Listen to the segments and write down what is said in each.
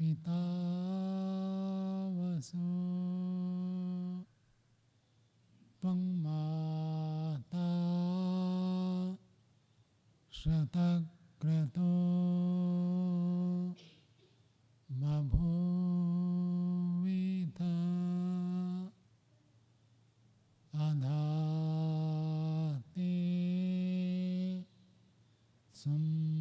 पिता वसु त्वं माता शतक्रतो बभूविथ अधाते सुम्नमीमये।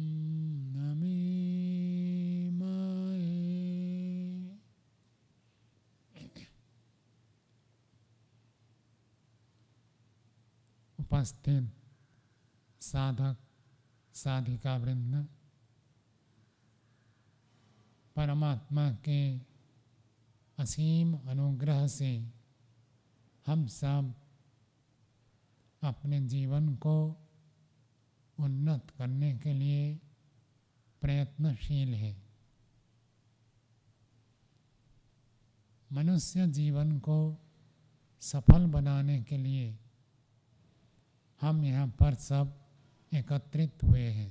उपस्थित साधक साधिका वृंद, परमात्मा के असीम अनुग्रह से हम सब अपने जीवन को उन्नत करने के लिए प्रयत्नशील हैं। मनुष्य जीवन को सफल बनाने के लिए हम यहाँ पर सब एकत्रित हुए हैं।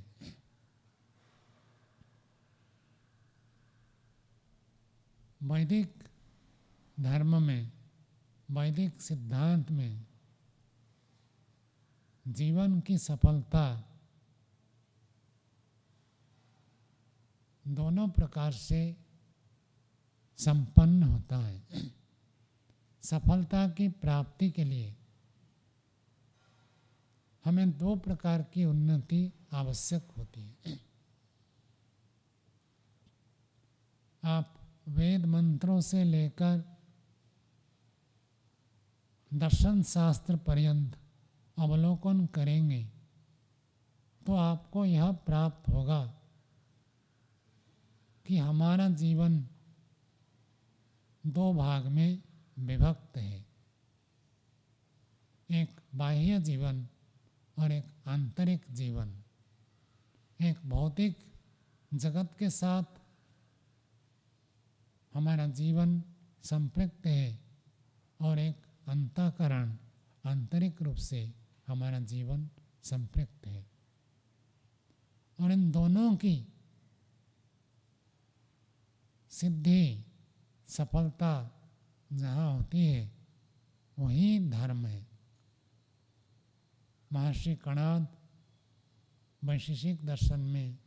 वैदिक धर्म में, वैदिक सिद्धांत में जीवन की सफलता दोनों प्रकार से संपन्न होता है। सफलता की प्राप्ति के लिए हमें दो प्रकार की उन्नति आवश्यक होती है। आप वेद मंत्रों से लेकर दर्शन शास्त्र पर्यंत अवलोकन करेंगे तो आपको यह प्राप्त होगा कि हमारा जीवन दो भाग में विभक्त है, एक बाह्य जीवन और एक आंतरिक जीवन। एक भौतिक जगत के साथ हमारा जीवन संपृक्त है और एक अंतःकरण आंतरिक रूप से हमारा जीवन संपृक्त है। और इन दोनों की सिद्धि सफलता जहाँ होती है वही धर्म है। महर्षि कणाद वैशेषिक दर्शन में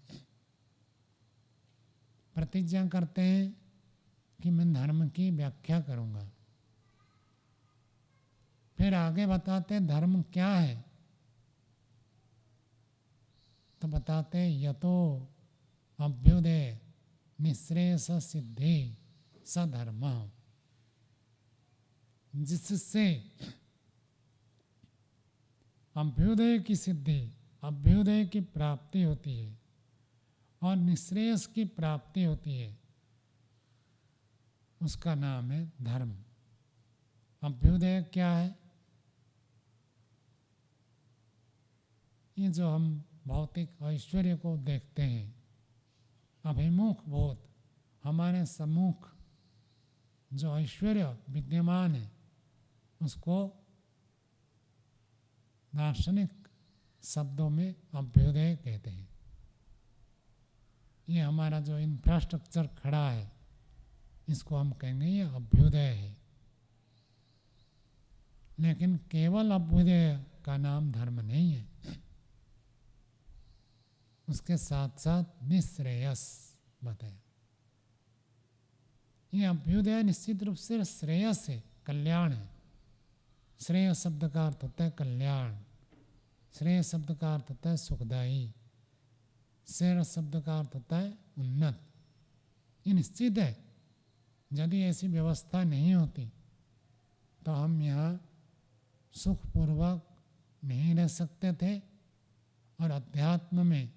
प्रतिज्ञा करते हैं कि मैं धर्म की व्याख्या करूँगा। फिर आगे बताते धर्म क्या है, तो बताते यतो अभ्युदय निःश्रेयस सिद्धि सधर्म, जिससे अभ्युदय की सिद्धि, अभ्युदय की प्राप्ति होती है और निःश्रेयस की प्राप्ति होती है, उसका नाम है धर्म। अभ्युदय क्या है? ये जो हम भौतिक ऐश्वर्य को देखते हैं, अभिमुख बोध, हमारे सम्मुख जो ऐश्वर्य विद्यमान है उसको दार्शनिक शब्दों में अभ्युदय कहते हैं। ये हमारा जो इंफ्रास्ट्रक्चर खड़ा है इसको हम कहेंगे ये अभ्युदय है। लेकिन केवल अभ्युदय का नाम धर्म नहीं है, उसके साथ साथ निःश्रेयस बताया। ये अभ्युदय निश्चित रूप से श्रेयस है, कल्याण है। श्रेय शब्द का अर्थ होता है कल्याण, श्रेय शब्द का अर्थ होता है सुखदायी, श्रेय शब्द का अर्थ होता है उन्नत। ये निश्चित है, यदि ऐसी व्यवस्था नहीं होती तो हम यहाँ सुखपूर्वक नहीं रह सकते थे और अध्यात्म में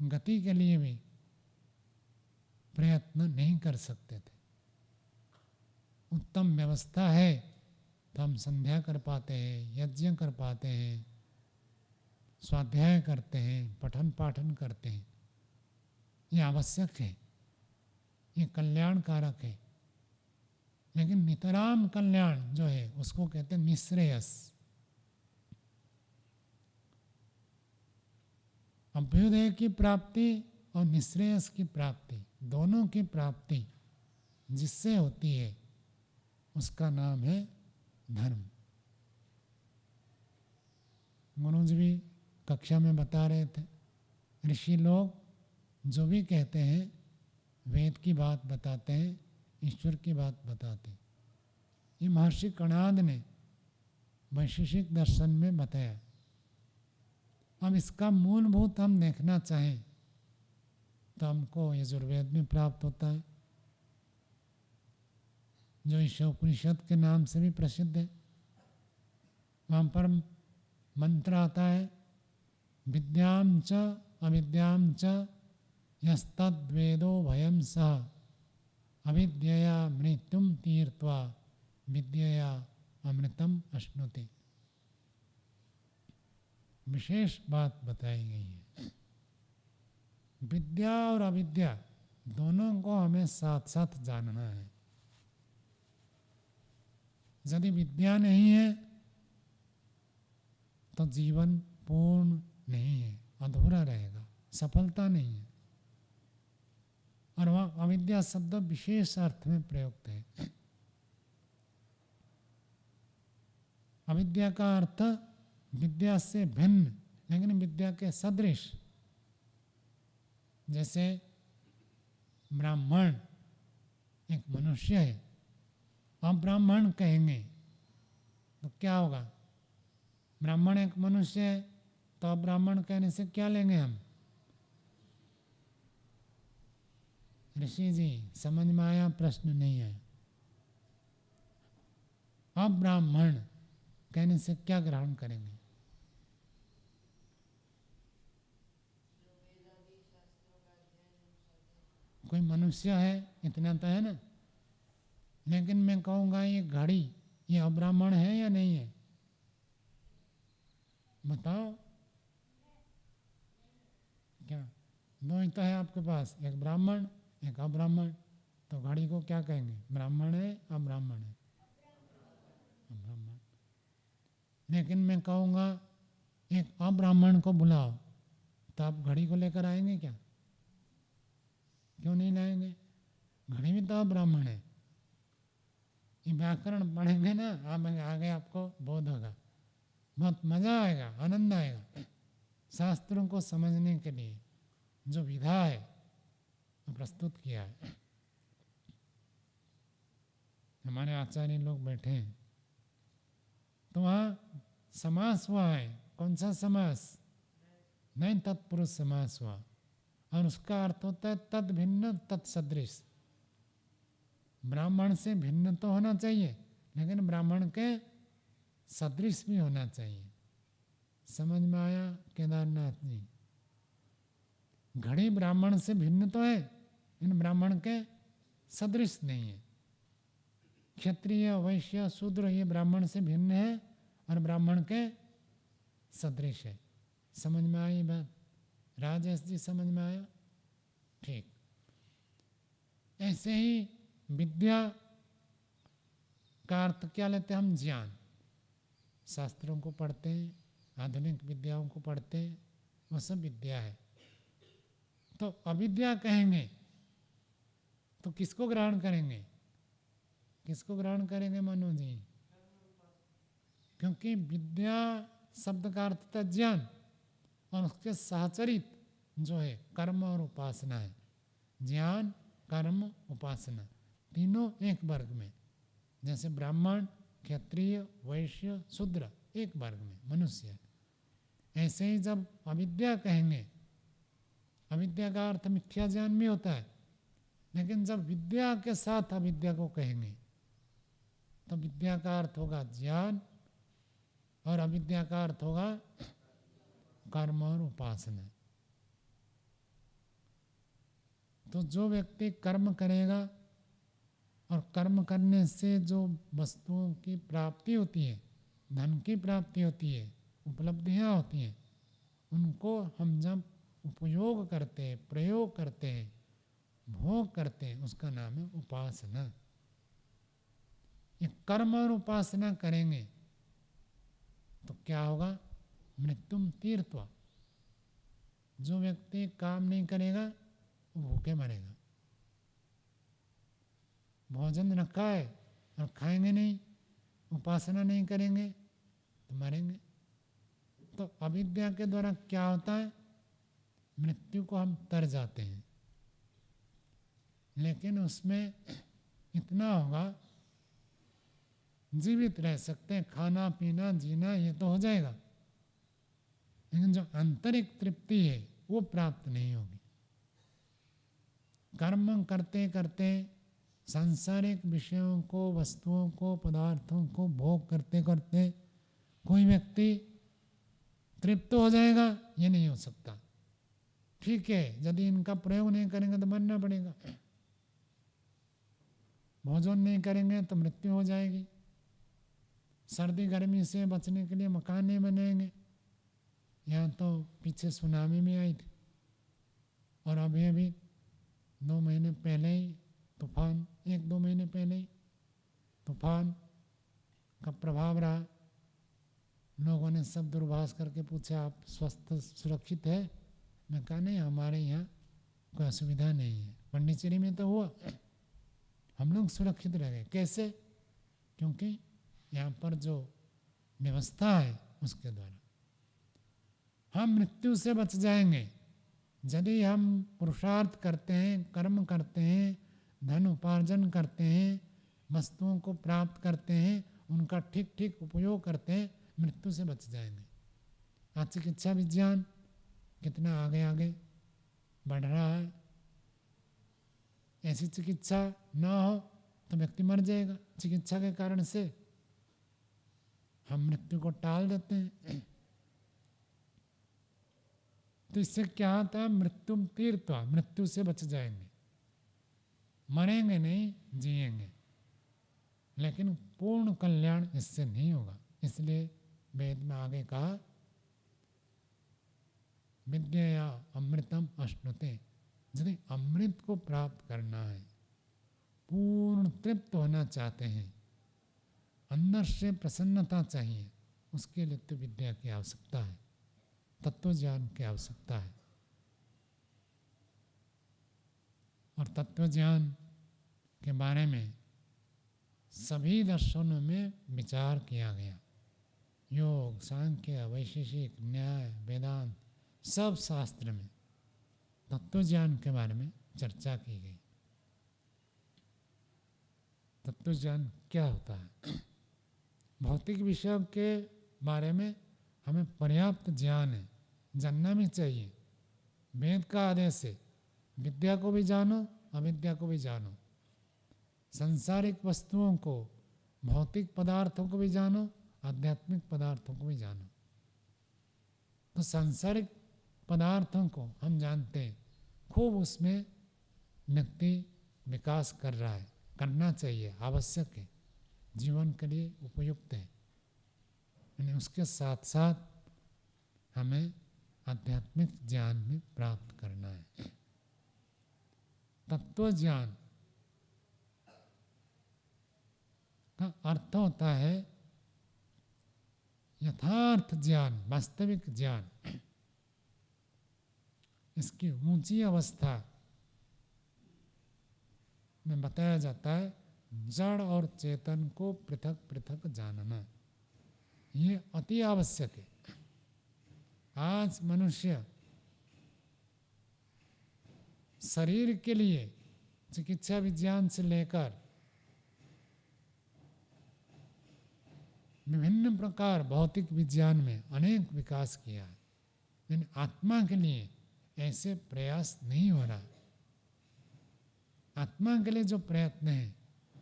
गति के लिए भी प्रयत्न नहीं कर सकते थे। उत्तम व्यवस्था है तो हम संध्या कर पाते हैं, यज्ञ कर पाते हैं, स्वाध्याय करते हैं, पठन पाठन करते हैं। ये आवश्यक है, ये कल्याणकारक है। लेकिन नितराम कल्याण जो है उसको कहते हैं निःश्रेयस। अभ्युदय की प्राप्ति और निश्रेयस की प्राप्ति, दोनों की प्राप्ति जिससे होती है उसका नाम है धर्म। गुरु जी भी कक्षा में बता रहे थे, ऋषि लोग जो भी कहते हैं वेद की बात बताते हैं, ईश्वर की बात बताते हैं। ये महर्षि कणाद ने वैशेषिक दर्शन में बताया। अब इसका मूलभूत हम देखना चाहें तो हमको यजुर्वेद में प्राप्त होता है, जो ईशोपनिषद के नाम से भी प्रसिद्ध है। वहाँ पर मंत्र आता है, विद्यां च अविद्यां च यस्तद्वेदो भयं सः अविद्यया मृत्युम तीर्त्वा विद्यया अमृतम अश्नुते। विशेष बात बताई गई है। विद्या और अविद्या दोनों को हमें साथ साथ जानना है। यदि विद्या नहीं है तो जीवन पूर्ण नहीं है, अधूरा रहेगा, सफलता नहीं है। और वह अविद्या शब्द विशेष अर्थ में प्रयुक्त है। अविद्या का अर्थ विद्या से भिन्न लेकिन विद्या के सदृश। जैसे ब्राह्मण एक मनुष्य है, आप ब्राह्मण कहेंगे तो क्या होगा? ब्राह्मण एक मनुष्य है तो आप ब्राह्मण कहने से क्या लेंगे हम? ऋषि जी समझ में आया? प्रश्न नहीं है। आप ब्राह्मण कहने से क्या ग्रहण करेंगे? कोई मनुष्य है इतना तो है ना। लेकिन मैं कहूँगा ये घड़ी, ये अब्राह्मण है या नहीं है? बताओ। क्या दो ही तो है आपके पास, एक ब्राह्मण एक अब्राह्मण, तो घड़ी को क्या कहेंगे? ब्राह्मण है अब्राह्मण है? अब्राह्मण। लेकिन मैं कहूँगा एक अब्राह्मण को बुलाओ, तो आप घड़ी को लेकर आएंगे क्या? क्यों नहीं लाएंगे? घड़ी भी तो अब्राह्मण है। ये व्याकरण पढ़ेंगे ना, आगे आपको बोध होगा, बहुत मजा आएगा, आनंद आएगा। शास्त्रों को समझने के लिए जो विधा है वो प्रस्तुत किया है। हमारे आचार्य लोग बैठे हैं तो वहाँ समास हुआ है। कौन सा समास? नहीं, तत्पुरुष समास हुआ, और उसका अर्थ होता है तद भिन्न तत्सदृश। ब्राह्मण से भिन्न तो होना चाहिए लेकिन ब्राह्मण के सदृश भी होना चाहिए। समझ में आया केदारनाथ जी? घड़ी ब्राह्मण से भिन्न तो है लेकिन ब्राह्मण के सदृश नहीं है। क्षत्रिय वैश्य शूद्र ये ब्राह्मण से भिन्न है और ब्राह्मण के सदृश है। समझ में आई बात? राजेश जी समझ में आया? ठीक। ऐसे ही विद्या का अर्थ क्या लेते हैं हम? ज्ञान। शास्त्रों को पढ़ते हैं, आधुनिक विद्याओं को पढ़ते हैं, वो सब विद्या है। तो अविद्या कहेंगे तो किसको ग्रहण करेंगे? किसको ग्रहण करेंगे मनु जी? क्योंकि विद्या शब्द का अर्थ था ज्ञान, और उसके सहचरित जो है कर्म और उपासना है। ज्ञान, कर्म, उपासना तीनों एक वर्ग में। जैसे ब्राह्मण, क्षत्रिय, वैश्य, शूद्र एक वर्ग में मनुष्य। ऐसे ही जब अविद्या कहेंगे, अविद्या का अर्थ मिथ्या ज्ञान भी होता है, लेकिन जब विद्या के साथ अविद्या को कहेंगे तो विद्या का अर्थ होगा ज्ञान और अविद्या का अर्थ होगा कर्म और उपासना। तो जो व्यक्ति कर्म करेगा और कर्म करने से जो वस्तुओं की प्राप्ति होती है, धन की प्राप्ति होती है, उपलब्धियां होती हैं, उनको हम जब उपयोग करते हैं, प्रयोग करते हैं, भोग करते हैं, उसका नाम है उपासना। ये कर्म और उपासना करेंगे तो क्या होगा? मृत्युम तीर्थवा। जो व्यक्ति काम नहीं करेगा वो भूखे मरेगा। भोजन रखा है और खाएंगे नहीं, उपासना नहीं करेंगे तो मरेंगे। तो अविद्या के द्वारा क्या होता है, मृत्यु को हम तर जाते हैं, लेकिन उसमें इतना होगा जीवित रह सकते हैं, खाना पीना जीना ये तो हो जाएगा, लेकिन जो आंतरिक तृप्ति है वो प्राप्त नहीं होगी। कर्म करते करते सांसारिक विषयों को, वस्तुओं को, पदार्थों को भोग करते करते कोई व्यक्ति तृप्त हो जाएगा, ये नहीं हो सकता। ठीक है, यदि इनका प्रयोग नहीं करेंगे तो मरना पड़ेगा, भोजन नहीं करेंगे तो मृत्यु हो जाएगी, सर्दी गर्मी से बचने के लिए मकान नहीं बनाएंगे। यहाँ तो पीछे सुनामी में आई थी, और अभी अभी 2 महीने पहले ही तूफान, 1-2 महीने पहले ही तूफान का प्रभाव रहा। लोगों ने सब दूरभाष करके पूछा आप स्वस्थ सुरक्षित है? मैं कहा नहीं, हमारे यहाँ कोई असुविधा नहीं है। पंडिचेरी में तो हुआ, हम लोग सुरक्षित रह गए। कैसे? क्योंकि यहाँ पर जो व्यवस्था है उसके द्वारा हम मृत्यु से बच जाएंगे। यदि हम पुरुषार्थ करते हैं, कर्म करते हैं, धन उपार्जन करते हैं, वस्तुओं को प्राप्त करते हैं, उनका ठीक ठीक उपयोग करते हैं, मृत्यु से बच जाएंगे। आज चिकित्सा विज्ञान कितना आगे आगे बढ़ रहा है। ऐसी चिकित्सा ना हो तो व्यक्ति मर जाएगा। चिकित्सा के कारण से हम मृत्यु को टाल देते हैं। तो इससे क्या होता है, मृत्युम तीर्थवा, मृत्यु से बच जाएंगे, मरेंगे नहीं, जिएंगे। लेकिन पूर्ण कल्याण इससे नहीं होगा। इसलिए वेद में आगे कहा विद्या अमृतम अश्नुते। यदि अमृत को प्राप्त करना है, पूर्ण तृप्त होना चाहते हैं, अंदर से प्रसन्नता चाहिए, उसके लिए तो विद्या की आवश्यकता है, तत्व ज्ञान की आवश्यकता है। और तत्व ज्ञान के बारे में सभी दर्शनों में विचार किया गया। योग, सांख्य, वैशेषिक, न्याय, वेदांत, सब शास्त्र में तत्व ज्ञान के बारे में चर्चा की गई। तत्व ज्ञान क्या होता है? भौतिक विषयों के बारे में हमें पर्याप्त ज्ञान है, जानना भी चाहिए। वेद का आदेश है विद्या को भी जानो, अविद्या को भी जानो। सांसारिक वस्तुओं को, भौतिक पदार्थों को भी जानो, आध्यात्मिक पदार्थों को भी जानो। तो सांसारिक पदार्थों को हम जानते हैं, खूब उसमें व्यक्ति विकास कर रहा है, करना चाहिए, आवश्यक है, जीवन के लिए उपयुक्त है। यानी उसके साथ साथ हमें आध्यात्मिक ज्ञान भी प्राप्त करना है। तत्व ज्ञान का अर्थ होता है यथार्थ ज्ञान, वास्तविक ज्ञान। इसकी ऊंची अवस्था में बताया जाता है जड़ और चेतन को पृथक पृथक जानना। ये अति आवश्यक है। आज मनुष्य शरीर के लिए चिकित्सा विज्ञान से लेकर विभिन्न प्रकार भौतिक विज्ञान में अनेक विकास किया है, लेकिन आत्मा के लिए ऐसे प्रयास नहीं हो रहा। आत्मा के लिए जो प्रयत्न है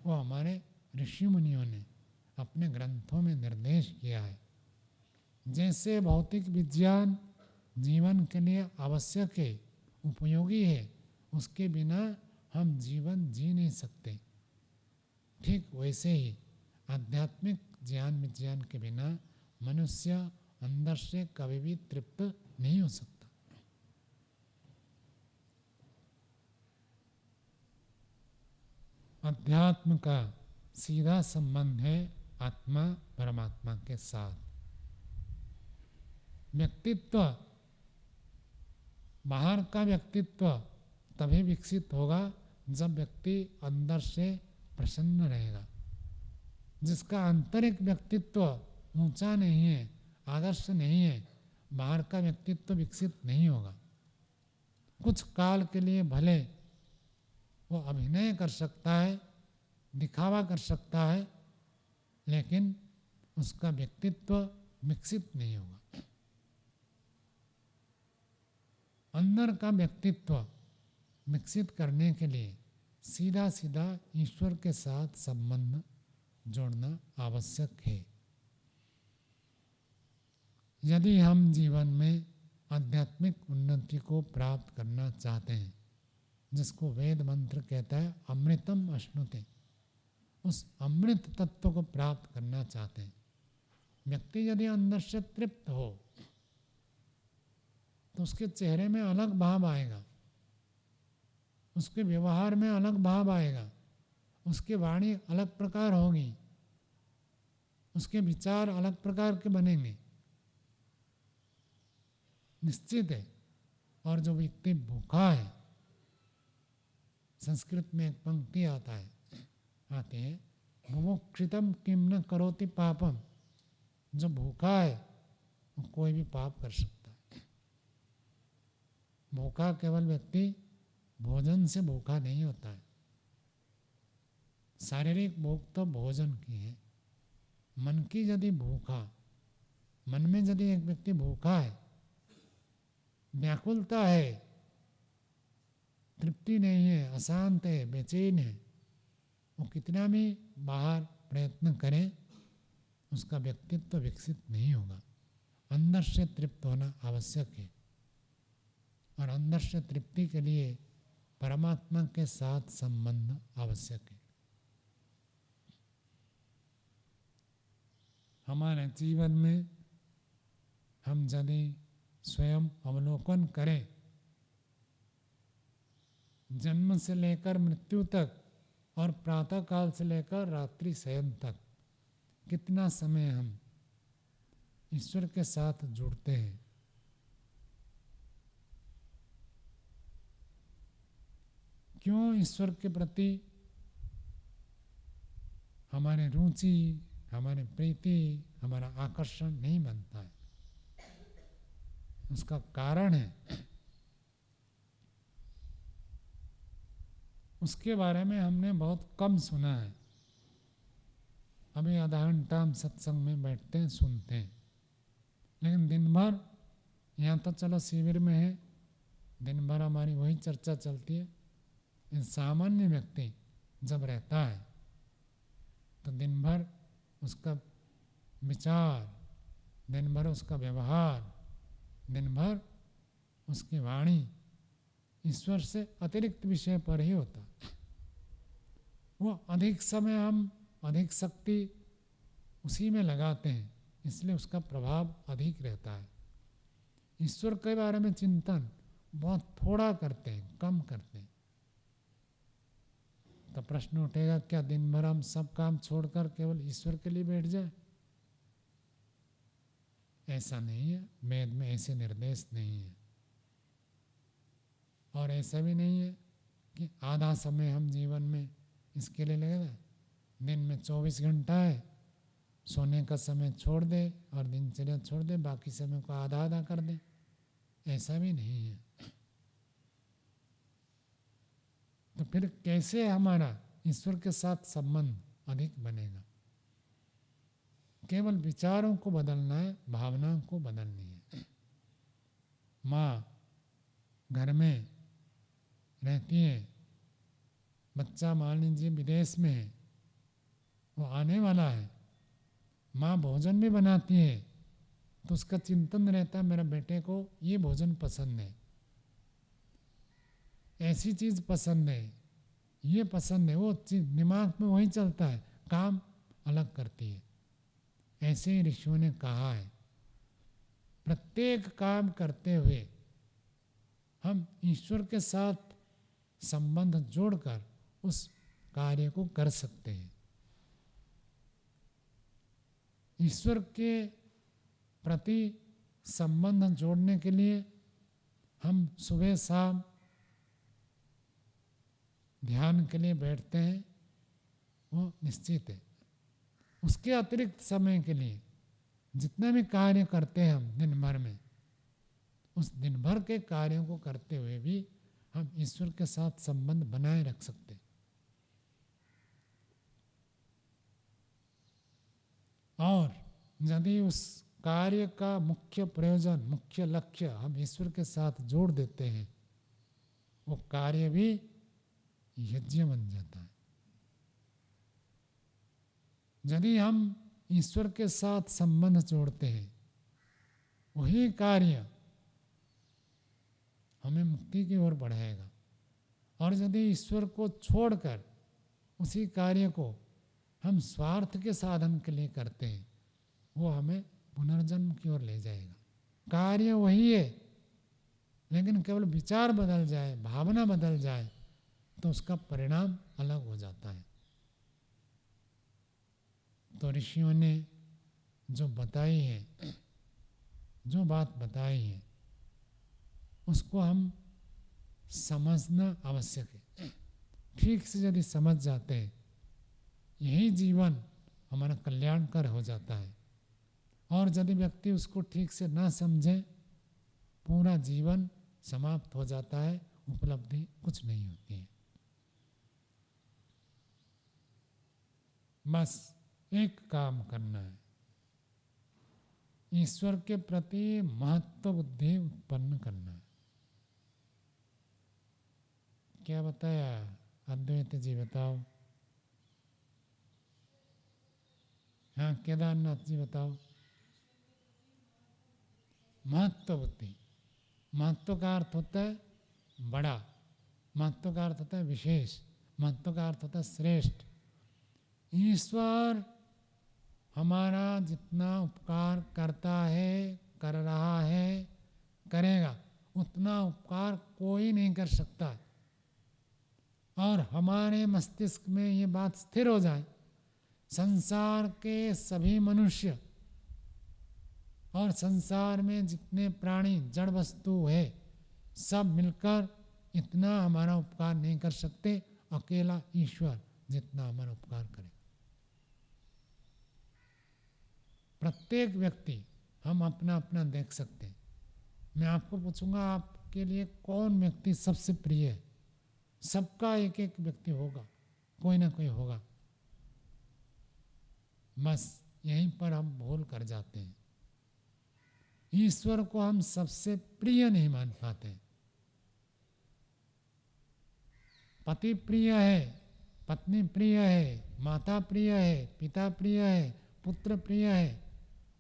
वो हमारे ऋषि मुनियों ने अपने ग्रंथों में निर्देश किया है। जैसे भौतिक विज्ञान जीवन के लिए आवश्यक है, उपयोगी है, उसके बिना हम जीवन जी नहीं सकते। ठीक वैसे ही आध्यात्मिक ज्ञान विज्ञान के बिना मनुष्य अंदर से कभी भी तृप्त नहीं हो सकता। अध्यात्म का सीधा संबंध है आत्मा परमात्मा के साथ। व्यक्तित्व, बाहर का व्यक्तित्व तभी विकसित होगा जब व्यक्ति अंदर से प्रसन्न रहेगा। जिसका आंतरिक व्यक्तित्व ऊंचा नहीं है, आदर्श नहीं है, बाहर का व्यक्तित्व विकसित नहीं होगा। कुछ काल के लिए भले वो अभिनय कर सकता है, दिखावा कर सकता है, लेकिन उसका व्यक्तित्व विकसित नहीं होगा। अंदर का व्यक्तित्व विकसित करने के लिए सीधा सीधा ईश्वर के साथ संबंध जोड़ना आवश्यक है। यदि हम जीवन में आध्यात्मिक उन्नति को प्राप्त करना चाहते हैं, जिसको वेद मंत्र कहता है अमृतम अश्नुते, उस अमृत तत्व को प्राप्त करना चाहते हैं, व्यक्ति यदि अंदर से तृप्त हो तो उसके चेहरे में अलग भाव आएगा, उसके व्यवहार में अलग भाव आएगा, उसकी वाणी अलग प्रकार होगी, उसके विचार अलग प्रकार के बनेंगे, निश्चित है। और जो व्यक्ति भूखा है, संस्कृत में एक पंक्ति आती है मुमुक्षितम किम न करोति पापम, जो भूखा है वो कोई भी पाप कर सकता है। भूखा केवल व्यक्ति भोजन से भूखा नहीं होता है, शारीरिक भूख तो भोजन की है। मन की यदि भूखा, मन में यदि एक व्यक्ति भूखा है, व्याकुलता है, तृप्ति नहीं है, अशांत है, बेचैन है, वो कितना भी बाहर प्रयत्न करे उसका व्यक्तित्व विकसित नहीं होगा। अंदर से तृप्त होना आवश्यक है, और अंदर से तृप्ति के लिए परमात्मा के साथ संबंध आवश्यक है। हमारे जीवन में हम यदि स्वयं अवलोकन करें, जन्म से लेकर मृत्यु तक और प्रातः काल से लेकर रात्रि शयन तक कितना समय हम ईश्वर के साथ जुड़ते हैं। क्यों ईश्वर के प्रति हमारे रुचि, हमारे प्रीति, हमारा आकर्षण नहीं बनता है? उसका कारण है, उसके बारे में हमने बहुत कम सुना है। अभी आधा घंटा हम सत्संग में बैठते हैं, सुनते हैं, लेकिन दिन भर यहाँ तो चलो शिविर में है, दिन भर हमारी वही चर्चा चलती है। इन सामान्य व्यक्ति जब रहता है तो दिन भर उसका विचार, दिन भर उसका व्यवहार, दिन भर उसकी वाणी ईश्वर से अतिरिक्त विषय पर ही होता। वो अधिक समय, हम अधिक शक्ति उसी में लगाते हैं, इसलिए उसका प्रभाव अधिक रहता है। ईश्वर के बारे में चिंतन बहुत थोड़ा करते हैं, कम करते हैं। तो प्रश्न उठेगा, क्या दिन भर हम सब काम छोड़कर केवल ईश्वर के लिए बैठ जाए? ऐसा नहीं है, वेद में ऐसे निर्देश नहीं है। और ऐसा भी नहीं है कि आधा समय हम जीवन में इसके लिए लगे ना। दिन में 24 घंटा है, सोने का समय छोड़ दे और दिनचर्या छोड़ दे, बाकी समय को आधा आधा कर दे, ऐसा भी नहीं है। तो फिर कैसे हमारा ईश्वर के साथ संबंध अधिक बनेगा? केवल विचारों को बदलना है, भावनाओं को बदलनी है। माँ घर में रहती है, बच्चा मान लीजिए विदेश में है, वो आने वाला है, माँ भोजन भी बनाती है तो उसका चिंतन रहता है मेरे बेटे को ये भोजन पसंद है, ऐसी चीज़ पसंद है, ये पसंद है, वो चीज दिमाग में वही चलता है, काम अलग करती है। ऐसे ही ऋषियों ने कहा है, प्रत्येक काम करते हुए हम ईश्वर के साथ संबंध जोड़कर उस कार्य को कर सकते हैं। ईश्वर के प्रति संबंध जोड़ने के लिए हम सुबह शाम ध्यान के लिए बैठते हैं वो निश्चित है। उसके अतिरिक्त समय के लिए जितने भी कार्य करते हैं हम दिन भर में, उस दिन भर के कार्यों को करते हुए भी हम ईश्वर के साथ संबंध बनाए रख सकते हैं। और यदि उस कार्य का मुख्य प्रयोजन, मुख्य लक्ष्य हम ईश्वर के साथ जोड़ देते हैं, वो कार्य भी यज्ञ बन जाता है। यदि हम ईश्वर के साथ संबंध जोड़ते हैं, वही कार्य हमें मुक्ति की ओर बढ़ाएगा। और यदि ईश्वर को छोड़कर उसी कार्य को हम स्वार्थ के साधन के लिए करते हैं, वो हमें पुनर्जन्म की ओर ले जाएगा। कार्य वही है, लेकिन केवल विचार बदल जाए, भावना बदल जाए, तो उसका परिणाम अलग हो जाता है। तो ऋषियों ने जो बताई है, जो बात बताई है, उसको हम समझना आवश्यक है। ठीक से यदि समझ जाते हैं, यही जीवन हमारा कल्याणकर हो जाता है। और यदि व्यक्ति उसको ठीक से ना समझे, पूरा जीवन समाप्त हो जाता है, उपलब्धि कुछ नहीं होती है। बस एक काम करना है, ईश्वर के प्रति महत्व बुद्धि उत्पन्न करना है। क्या बताया अद्वैत जी, बताओ। हाँ, केदारनाथ जी बताओ। महत्व बुद्धि। महत्व का अर्थ होता है बड़ा, महत्व का अर्थ होता है विशेष, महत्व का अर्थ होता है श्रेष्ठ। ईश्वर हमारा जितना उपकार करता है, कर रहा है, करेगा, उतना उपकार कोई नहीं कर सकता। और हमारे मस्तिष्क में ये बात स्थिर हो जाए, संसार के सभी मनुष्य और संसार में जितने प्राणी जड़ वस्तु है, सब मिलकर इतना हमारा उपकार नहीं कर सकते, अकेला ईश्वर जितना हमारा उपकार करे। प्रत्येक व्यक्ति हम अपना अपना देख सकते हैं। मैं आपको पूछूंगा, आपके लिए कौन व्यक्ति सबसे प्रिय है? सबका एक एक व्यक्ति होगा, कोई ना कोई होगा। बस यहीं पर हम भूल कर जाते हैं। ईश्वर को हम सबसे प्रिय नहीं मान पाते। पति प्रिय है, पत्नी प्रिय है, माता प्रिय है, पिता प्रिय है, पुत्र प्रिय है,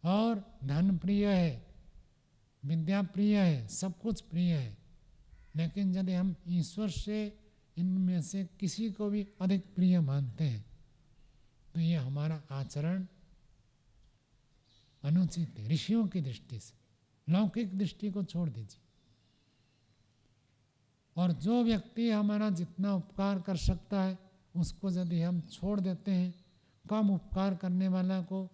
और धन प्रिय है, विद्या प्रिय है, सब कुछ प्रिय है। लेकिन यदि हम ईश्वर से इनमें से किसी को भी अधिक प्रिय मानते हैं, तो ये हमारा आचरण अनुचित है ऋषियों की दृष्टि से। लौकिक दृष्टि को छोड़ दीजिए। और जो व्यक्ति हमारा जितना उपकार कर सकता है, उसको यदि हम छोड़ देते हैं, कम उपकार करने वाला को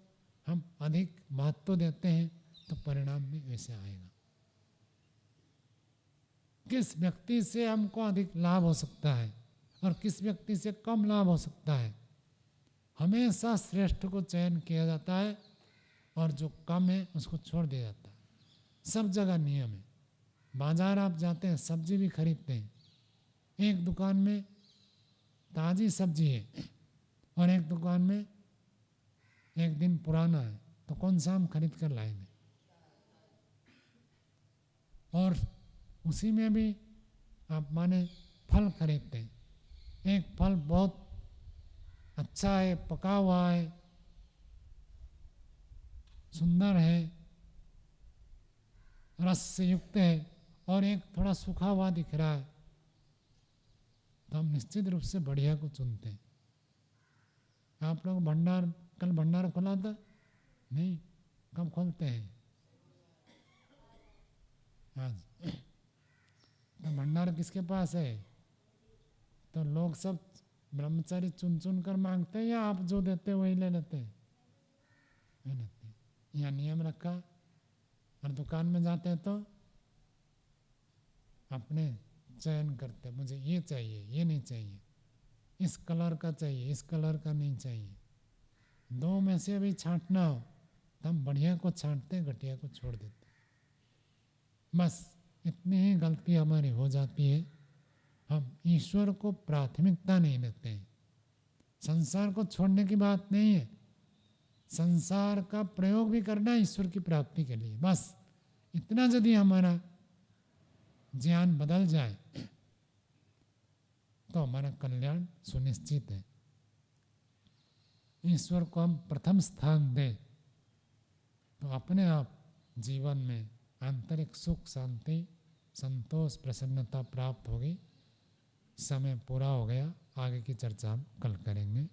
हम अधिक महत्व देते हैं, तो परिणाम भी वैसे आएगा। किस व्यक्ति से हमको अधिक लाभ हो सकता है और किस व्यक्ति से कम लाभ हो सकता है, हमेशा श्रेष्ठ को चयन किया जाता है और जो कम है उसको छोड़ दिया जाता है। सब जगह नियम है। बाजार आप जाते हैं, सब्जी भी खरीदते हैं, एक दुकान में ताज़ी सब्जी है और एक दुकान में एक दिन पुराना है, तो कौन सा हम खरीद कर लाएंगे? और उसी में भी आप माने फल खरीदते हैं, एक फल बहुत अच्छा है, पका हुआ है, सुंदर है, रस से युक्त है, और एक थोड़ा सूखा हुआ दिख रहा है, तो हम निश्चित रूप से बढ़िया को चुनते हैं। आप लोग कल भंडार खोला था? नहीं, कब खोलते हैं? आज। तो भंडार किसके पास है? तो लोग सब ब्रह्मचारी चुन चुन कर मांगते हैं, या आप जो देते वही ले लेते हैं? वही लेते हैं। यहाँ नियम रखा, और दुकान में जाते हैं तो अपने चयन करते, मुझे ये चाहिए, ये नहीं चाहिए, इस कलर का चाहिए, इस कलर का नहीं चाहिए। दो में से अभी छांटना हो तो हम बढ़िया को छांटते, घटिया को छोड़ देते। बस इतनी ही गलती हमारी हो जाती है, हम ईश्वर को प्राथमिकता नहीं देते हैं। संसार को छोड़ने की बात नहीं है, संसार का प्रयोग भी करना है ईश्वर की प्राप्ति के लिए। बस इतना यदि हमारा ज्ञान बदल जाए तो हमारा कल्याण सुनिश्चित है। ईश्वर को हम प्रथम स्थान दें तो अपने आप जीवन में आंतरिक सुख, शांति, संतोष, प्रसन्नता प्राप्त होगी। समय पूरा हो गया, आगे की चर्चा हम कल करेंगे।